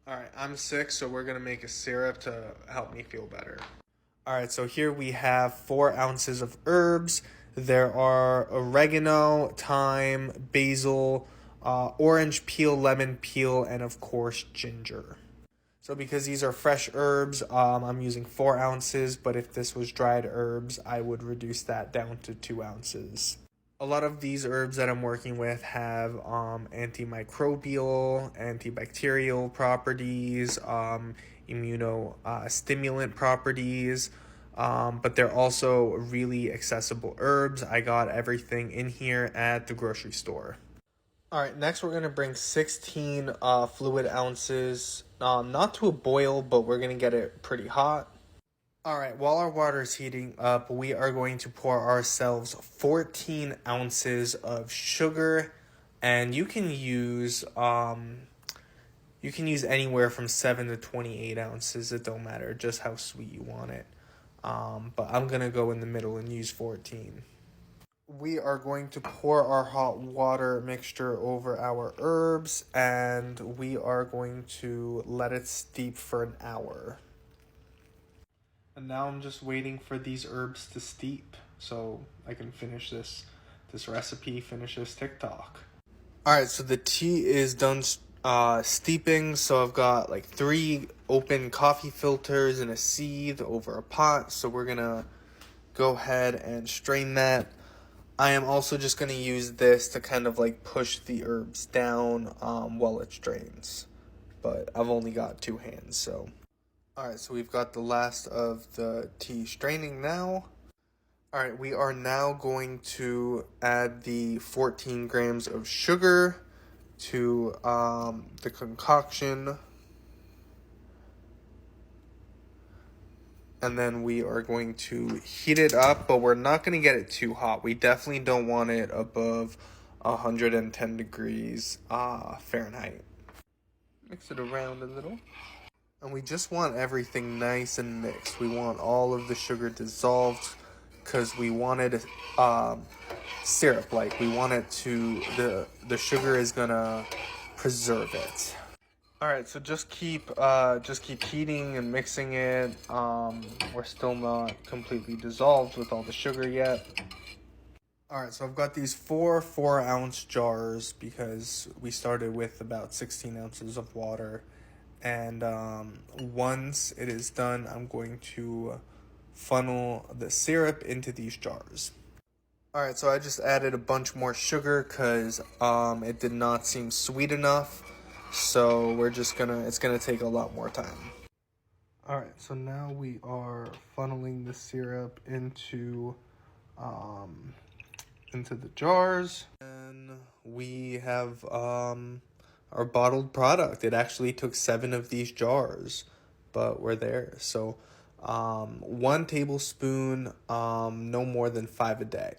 Alright, I'm sick, so we're going to make a syrup to help me feel better. Alright, so here we have 4 ounces of herbs. There are oregano, thyme, basil, orange peel, lemon peel, and of course ginger. So because these are fresh herbs, I'm using 4 ounces, but if this was dried herbs, I would reduce that down to 2 ounces. A lot of these herbs that I'm working with have antimicrobial, antibacterial properties, immunostimulant properties, but they're also really accessible herbs. I got everything in here at the grocery store. All right, next we're going to bring 16 fluid ounces, not to a boil, but we're going to get it pretty hot. All right, while our water is heating up, we are going to pour ourselves 14 ounces of sugar, and you can use anywhere from 7 to 28 ounces. It don't matter, just how sweet you want it. But I'm going to go in the middle and use 14. We are going to pour our hot water mixture over our herbs, and we are going to let it steep for an hour. And now I'm just waiting for these herbs to steep so I can finish this recipe, finish this TikTok. Alright, so the tea is done steeping, so I've got like 3 open coffee filters and a sieve over a pot, so we're gonna go ahead and strain that. I am also just going to use this to kind of like push the herbs down while it strains. But I've only got 2 hands, so. Alright, so we've got the last of the tea straining now. Alright, we are now going to add the 14 grams of sugar to the concoction. And then we are going to heat it up, but we're not going to get it too hot. We definitely don't want it above 110 degrees Fahrenheit. Mix it around a little. And we just want everything nice and mixed. We want all of the sugar dissolved because we wanted syrup-like. We want it to, the sugar is going to preserve it. Alright, so just keep heating and mixing it. We're still not completely dissolved with all the sugar yet. Alright, so I've got these 4 4-ounce jars because we started with about 16 ounces of water. And once it is done, I'm going to funnel the syrup into these jars. Alright, so I just added a bunch more sugar because it did not seem sweet enough. So we're just it's gonna take a lot more time. Alright, so now we are funneling the syrup into the jars. And we have our bottled product. It actually took 7 of these jars, but we're there. So 1 tablespoon, no more than 5 a day.